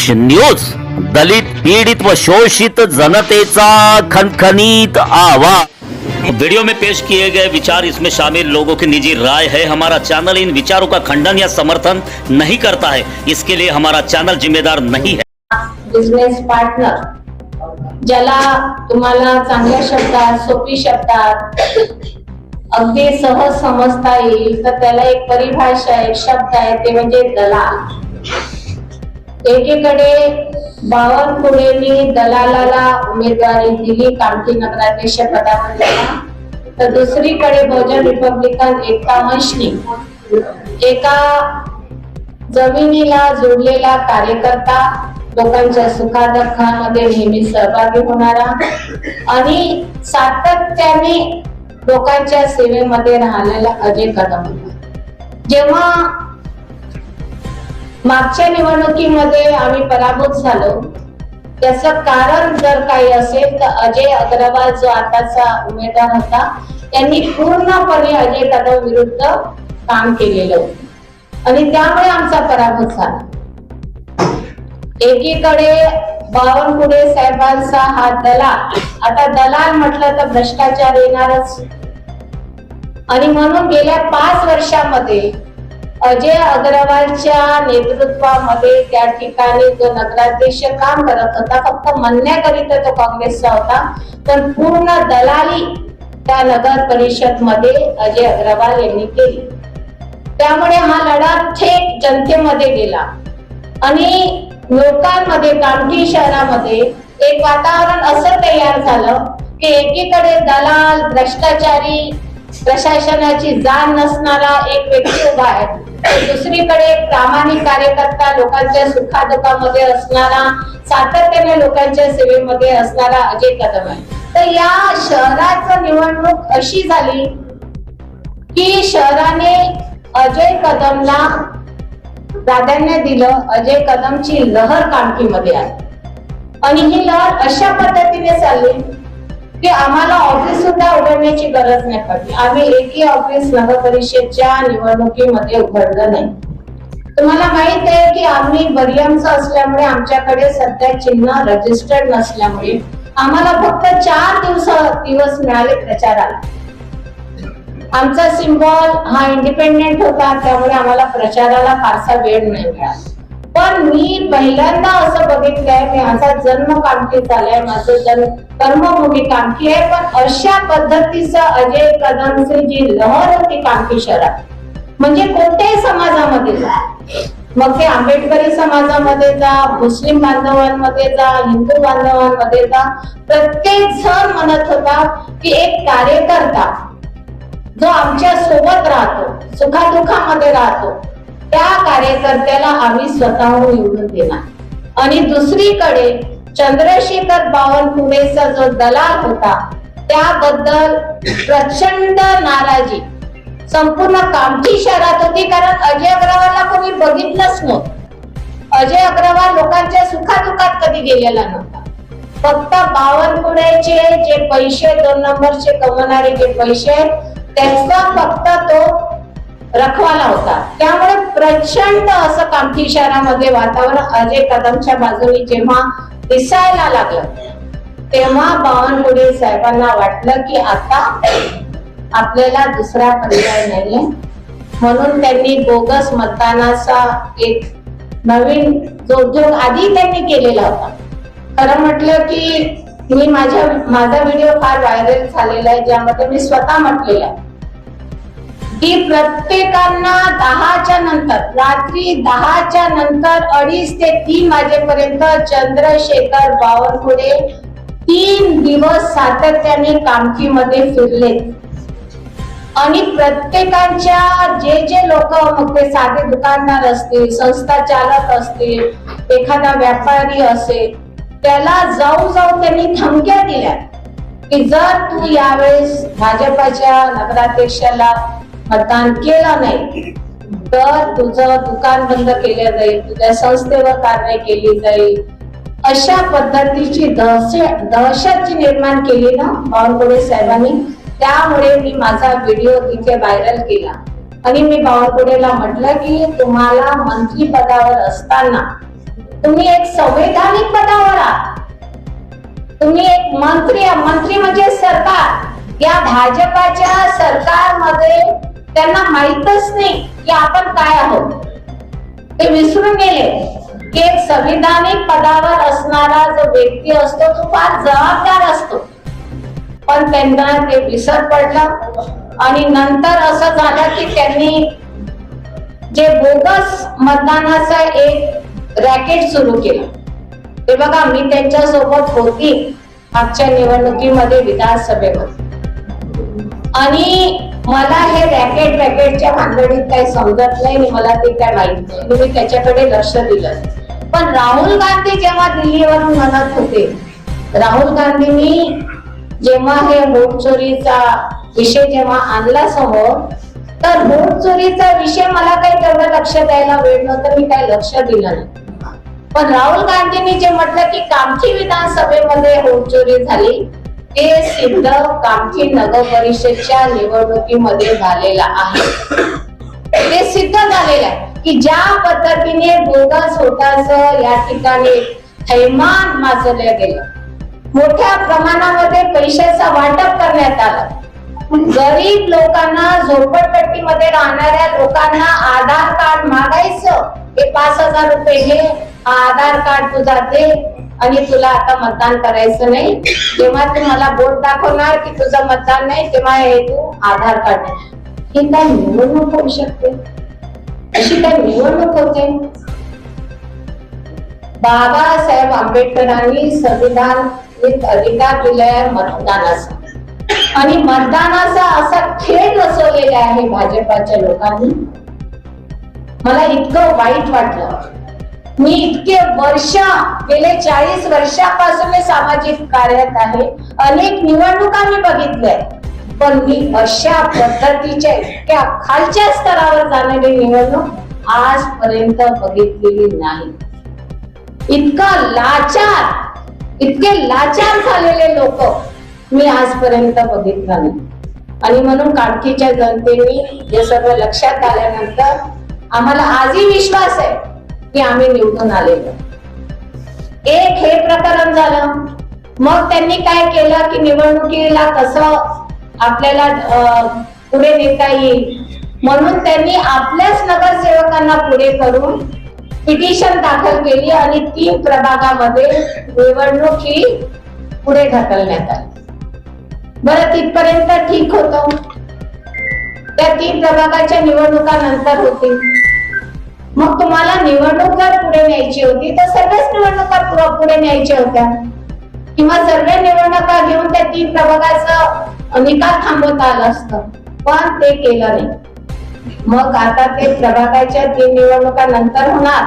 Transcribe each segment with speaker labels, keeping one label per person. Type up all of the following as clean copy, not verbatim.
Speaker 1: News, दलित पीड़ित व शोषित जनतेचा खनखनीत आवाज। वीडियो में पेश किए गए विचार, इसमें शामिल लोगों की निजी राय है। हमारा चैनल इन विचारों का खंडन या समर्थन नहीं करता है, इसके लिए हमारा चैनल जिम्मेदार नहीं है।
Speaker 2: बिझनेस पार्टनर ज्याला तुम्हाला चांगल्या शब्दात, सोपी शब्दात अगदी सहज समजता येईल तर त्याला एक परिभाषा, एक शब्द आहे, ते म्हणजे दलाल। एकीकडे बावनकुळेंनी दलालाला उमेदवारी दिली कामठी नगराध्यक्ष पदावर, तर दुसरीकडे बहुजन रिपब्लिकन एकता मंचनी एका जमिनीला जोडलेला कार्यकर्ता, लोकांच्या सुखादुःखामध्ये नेहमी सहभागी होणारा आणि सातत्याने लोकांच्या सेवेमध्ये राहिलेला अजय कदम होता। जेव्हा मागच्या निवडणुकीमध्ये आम्ही पराभूत झालो, त्याचं कारण जर काही असेल तर अजय अग्रवाल जो आताचा उमेदवार होता, त्यांनी पूर्णपणे अजय कदम विरुद्ध काम केलेलं होतं आणि त्यामुळे आमचा पराभूत झाला। एकीकडे बावनकुळे साहेबांचा हा दलाल, आता दलाल म्हटलं तर भ्रष्टाचार येणारच आणि म्हणून गेल्या 5 वर्षामध्ये अजय अग्रवालच्या नेतृत्वामध्ये त्या ठिकाणी जो नगराध्यक्ष काम करत होता, फक्त म्हणण्याकरिता तो काँग्रेसचा होता, पण पूर्ण दलाली त्या नगर परिषद मध्ये अजय अग्रवाल यांनी केली। त्यामुळे हा लढा थेट जनतेमध्ये गेला आणि लोकांमध्ये, कामठी शहरामध्ये एक वातावरण असं तयार झालं की एकीकडे दलाल, भ्रष्टाचारी, प्रशासनाची जाण नसणारा एक व्यक्ती उभा आहे, दुसरीकडे प्रामाणिक कार्यकर्ता, लोकांच्या सुखादुःखामध्ये असणारा, सातत्याने लोकांच्या सेवेमध्ये असणारा अजय कदम आहे। तर या शहराचं निवडणूक अशी झाली की शहराने अजय कदमला प्राधान्य दिलं। अजय कदमची लहर कामठीमध्ये आहे आणि ही लहर अशा पद्धतीने चालली की आम्हाला ऑफिस सुद्धा उघडण्याची गरज नाही पडली। आम्ही एकही ऑफिस नगर परिषदच्या निवडणुकीमध्ये उघडलं नाही। तुम्हाला माहित आहे की आम्ही बरियमचं असल्यामुळे आमच्याकडे सध्या चिन्ह रजिस्टर्ड नसल्यामुळे आम्हाला फक्त 4 दिवस मिळाले प्रचाराला। आमचा सिम्बॉल हा इंडिपेंडेंट होता, त्यामुळे आम्हाला प्रचाराला फारसा वेळ नाही मिळाला। पण मी पहिल्यांदा असं बघितलंय, मी माझा जन्म कामठी झालाय, माझं जन्म कर्मभूमी कामठी आहे, पण अशा पद्धतीचं अजय कदमची जी लहर होती कामठी शहरात, म्हणजे कोणत्याही समाजामध्ये जा, मग ते आंबेडकरी समाजामध्ये जा, मुस्लिम बांधवांमध्ये जा, हिंदू बांधवांमध्ये जा, प्रत्येक जण म्हणत होता की एक कार्यकर्ता जो आमच्या सोबत राहतो, सुखादुःखामध्ये राहतो, त्या कार्यकर्त्याला आम्ही स्वतःहून निवडून देणार। आणि दुसरीकडे चंद्रशेखर बावनकुळेचा जो दलाल होता, त्याबद्दल प्रचंड नाराजी संपूर्ण कामठी शहरात होती, कारण अजय अग्रवालला कोणी बघितलंच नव्हतं। अजय अग्रवाल लोकांच्या सुखादुःखात कधी गेलेला नव्हता। फक्त बावनकुळेचे जे पैसे, 2 नंबरचे कमवणारे जे पैसे, त्याचा फक्त तो रखवाला होता। त्यामुळे प्रचंड असं कामठी शहरामध्ये वातावरण अजय कदमच्या बाजूने जेव्हा दिसायला लागलं, तेव्हा बावनकुळे साहेबांना वाटलं की आता आपल्याला दुसरा पर्याय नाहीये, म्हणून त्यांनी बोगस मतदानाचा एक नवीन जो उद्योग आधी त्यांनी केलेला होता। खरं म्हटलं की माझा व्हिडिओ फार व्हायरल झालेला आहे, ज्यामध्ये मी स्वतः म्हटलेलं आहे की प्रत्येकांना 10च्या नंतर, रात्री 10च्या नंतर 2:30 ते 3 वाजेपर्यंत चंद्रशेखर बावनकुळे 3 दिवस सातत्याने कामठीमध्ये फिरले आणि प्रत्येकांच्या जे लोक, मग ते साधे दुकानदार असतील, संस्था चालक असतील, एखादा व्यापारी असेल, त्याला जाऊ त्यांनी धमक्या दिल्या की जर तू यावेळेस भाजपाच्या नगराध्यक्षाला मतदान केलं नाही तर तुझं दुकान बंद केलं जाईल, तुझ्या संस्थेवर कारवाई केली जाईल। अशा पद्धतीची दहशत जी निर्माण केली ना बावनकुळे साहेबांनी, त्यामुळे मी माझा व्हिडिओ तिथे व्हायरल केला आणि मी बावनकुळेला म्हटलं की तुम्हाला मंत्री पदावर असताना तुम्ही एक संवैधानिक पदावर आहात, तुम्ही एक मंत्री म्हणजे सरकार। या भाजपाच्या सरकारमध्ये त्यांना माहीतच नाही की आपण काय आहोत, ते विसरून गेले की एक संविधानिक पदावर असणारा जो व्यक्ती असतो तो फार जबाबदार असतो, पण त्यांना ते विसर पडलं आणि नंतर असं झालं की त्यांनी जे बोगस मतदानाचा एक रॅकेट सुरू केलं। ते बघा, मी त्यांच्या सोबत होती मागच्या निवडणुकीमध्ये विधानसभेमध्ये, आणि मला हे रॅकेटच्या भानगडीत काही समजत नाही आणि मला ते काय माहित नाही, मी त्याच्याकडे लक्ष दिलं। पण राहुल गांधी जेव्हा दिल्लीवरून म्हणत होते, राहुल गांधींनी जेव्हा हे वोट चोरीचा विषय जेव्हा आणला समोर, तर वोट चोरीचा विषय मला काही तेवढं लक्ष द्यायला वेळ नव्हतं, मी काही लक्ष दिलं नाही। पण राहुल गांधींनी जे म्हटलं की कामठी विधानसभेमध्ये वोट चोरी झाली, ते सिद्ध कामठी नगर परिषदच्या निवडणुकीमध्ये झालेलं आहे। ते सिद्ध झालेलं आहे की ज्या पद्धतीने बोगस वोटाचं या ठिकाणी थैमान माजवलं गेलं, मोठ्या प्रमाणामध्ये पैशाचं वाटप करण्यात आलं, गरीब लोकांना, झोपडपट्टीमध्ये राहणाऱ्या लोकांना आधार कार्ड मागायचं, हे 5,000 रुपये घे, हा आधार कार्ड तुझा दे आणि तुला आता मतदान करायचं नाही। जेव्हा तू मला बोट दाखवणार की तुझं मतदान नाही, तेव्हा हे तू आधार कार्ड। ही काय निवडणूक होऊ शकते? अशी काय निवडणूक होते? बाबासाहेब आंबेडकरांनी संविधानिक अधिकार दिलाय मतदानाचा, आणि मतदानाचा असा खेळ रचवलेला आहे भाजपाच्या लोकांनी। मला इतकं वाईट वाटलं। मी इतके वर्ष, गेले 40 वर्षापासून मी सामाजिक कार्यात आहे, अनेक निवडणुका मी बघितल्या, पण मी अशा पद्धतीच्या इतक्या खालच्या स्तरावर जाणारी निवडणूक आजपर्यंत बघितलेली नाही। इतके लाचार झालेले लोक मी आजपर्यंत बघितलं नाही, आणि म्हणून कामठीच्या जनतेने हे सर्व लक्षात आल्यानंतर आम्हाला आजही विश्वास आहे की आम्ही निवडून आलेलो। एक हे प्रकरण झालं, मग त्यांनी काय केलं की निवडणुकीला कसं आपल्याला पुढे नेता येईल म्हणून त्यांनी आपल्याच नगरसेवकांना पुढे करून पिटिशन दाखल केली आणि 3 प्रभागामध्ये निवडणूक ही पुढे ढकलण्यात आली। बरं, तिथपर्यंत ठीक होतं। त्या 3 प्रभागाच्या निवडणुका नंतर होती, मग तुम्हाला निवडणूक जर पुढे न्यायची होती तर सर्वच निवडणुका पुढे न्यायच्या होत्या, किंवा सर्व निवडणुका घेऊन त्या 3 प्रभागाचा निकाल थांबवता आलं असतं, पण ते केलं नाही। मग आता ते प्रभागाच्या 3 निवडणुका नंतर होणार।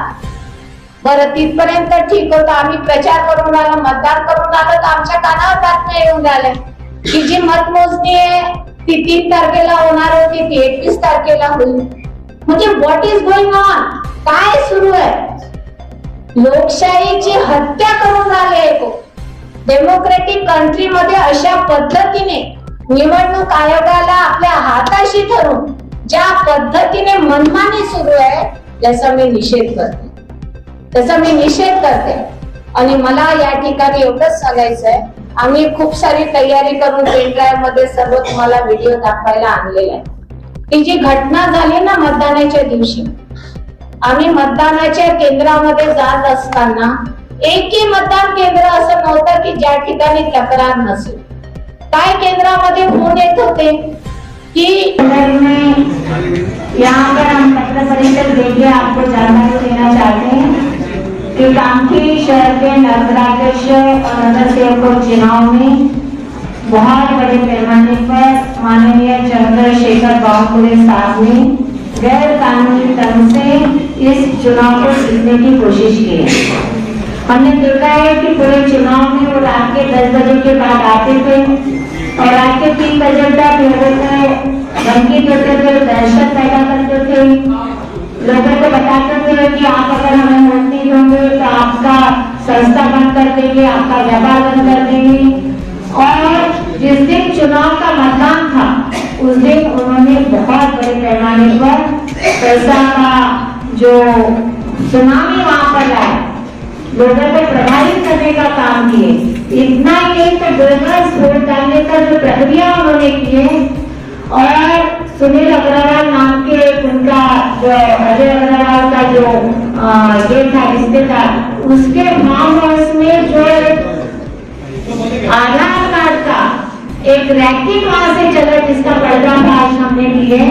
Speaker 2: बरं, तिथपर्यंत ठीक होतं। आम्ही प्रचार करून आलो, मतदान करून आलो, तर आमच्या कानावर बातम्या येऊन राहिल्या की जी मतमोजणी आहे ती 3 तारखेला होणार होती, ती 31 तारखेला होईल। म्हणजे व्हॉट इज गोइंग ऑन? काय सुरू आहे? लोकशाहीची हत्या करून राहिले। डेमोक्रेटिक कंट्री मध्ये अशा पद्धतीने निवडणूक आयोगाला आपल्या हाताशी धरून ज्या पद्धतीने मनमानी सुरू आहे, त्याचा मी निषेध करते। आणि मला या ठिकाणी एवढंच सांगायचं आहे, आम्ही खूप सारी तयारी करून पेन ड्राईव्ह मध्ये सर्व तुम्हाला व्हिडिओ दाखवायला आणलेला आहे। ही जी घटना झाली ना मतदानाच्या दिवशी, आम्ही मतदानाच्या केंद्रामध्ये जात असताना एकही मतदान केंद्र असं नव्हतं की ज्या ठिकाणी तक्रार नसेल। काय केंद्रामध्ये फोन येत होते कि
Speaker 3: यहाँ पर हम पत्र परिषद देके आपको जानकारी देना चाहते हैं कि कामठी शहर के नगराध्यक्ष और नगर सेवकों चुनाव में बहुत बड़े पैमाने पर माननीय चंद्रशेखर बावनकुळे साहब ने गैर कानूनी ढंग से इस चुनाव को जीतने की कोशिश की है। हमने देखा है कि पूरे चुनाव में वो रात के 10 बजे के बाद आते थे और रात के 3 बजे तक लोगों को धमकी देते थे, दहशत पैदा करते थे, लोगों को बताते थे कि आप अगर हमें वोट नहीं दोगे तो आपका संस्था बंद कर देंगे, आपका व्यापार बंद कर देंगे। और जिस दिन चुनाव का मतदान था उस दिन उन्होंने बहुत बड़े पैमाने पर पैसा का जो सुनामी वहां पर लाया, लोगों को प्रभावित करने का काम किए। इतना ही नहीं तो बोगस वोट डालने का जो प्रक्रिया उन्होंने की है, और सुनील अग्रवाल नाम के उनका जो अजय अग्रवाल का जो ये था रिश्तेदार, उसके फार्म हाउस में जो आधार कार्ड का एक रैकेट वहां से चला जिसका पर्दाफाश हमने किए,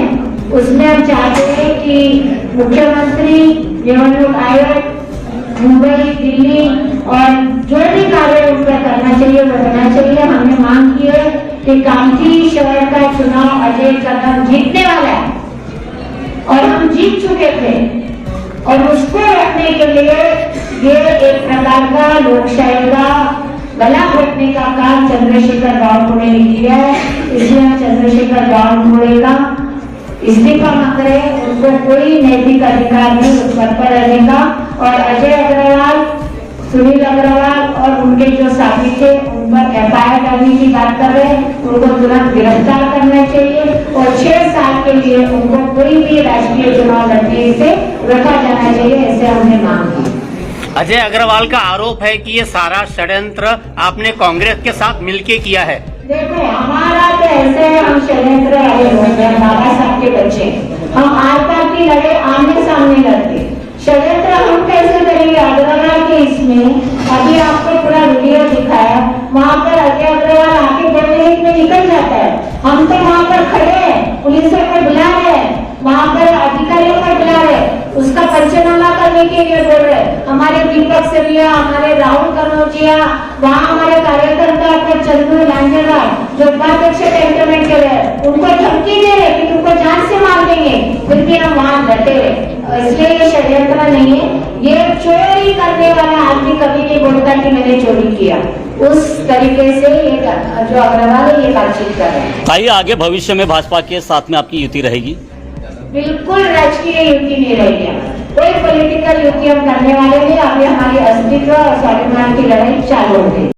Speaker 3: उसमें हम चाहते हैं कि मुख्यमंत्री, निवडणूक आयोग, मुंबई, दिल्ली और जो भी कार्य उन पर करना चाहिए वो होना चाहिए। हमने मांग की है कि कामठी शहर का चुनाव अजय कदम जीतने वाला है और हम जीत चुके थे, और उसको रखने के लिए ये एक प्रकार का लोकशाही का गला घोटने का काम चंद्रशेखर बावनकुळे ने किया है। इसलिए हम चंद्रशेखर बावनकुळे का इस्तीफा मांग रहे हैं। उनको कोई नैतिक अधिकार नहीं उस पद पर रहने का, और अजय अग्रवाल, सुनील अग्रवाल और उनके जो साथी थे उन पर एफआईआर डालने की बात कर रहे हैं। उनको तुरंत गिरफ्तार करना चाहिए और 6 साल के लिए उनको कोई भी राष्ट्रीय चुनाव लड़ने से रोका जाना चाहिए, ऐसे हमने मांग की।
Speaker 4: अजय अग्रवाल का आरोप है कि ये सारा षड्यंत्र आपने कांग्रेस के साथ मिलके किया है।
Speaker 3: देखो, हमारा तो ऐसे हम षड्यंत्र वाले लोग हैं, बाबा साहब के बच्चे, हम आर पार की लड़े आमने सामने लड़ते। षड्यंत्र हम कैसे करेंगे? अग्रवाल के इसमें अभी आपको पूरा वीडियो दिखाया, वहाँ पर अजय अग्रवाल आके बोलने में निकल जाता है। हम तो वहाँ पर खड़े हैं, पुलिस को बुला रहे हैं, वहाँ पर अधिकारियों को बुला रहे, उसका पंचनामा करने के लिए बोल रहे। हमारे दीपक सेरिया, हमारे राहुल कनौजिया, वहाँ हमारे कार्यकर्ता को चंदू लांजेवाल जो उपाध्यक्ष कैंटोनमेंट के रहे, उनको धमकी दे रहे कि तुमको जान से मार देंगे, फिर भी हम वहाँ डटे रहे। इसलिए ये षड्यंत्र नहीं है, ये चोरी करने वाला आदमी कभी नहीं बोलता कि मैंने चोरी किया। उस तरीके से ये जो अग्रवाल है ये बातचीत कर रहे हैं।
Speaker 1: आइए आगे भविष्य में भाजपा के साथ में आपकी युति रहेगी?
Speaker 3: बिल्कुल राजकीय युति नहीं रहेगी, कोई पॉलिटिकल युति हम करने वाले नहीं। अभी हमारी अस्तित्व और स्वाभिमान की लड़ाई चालू हो गई।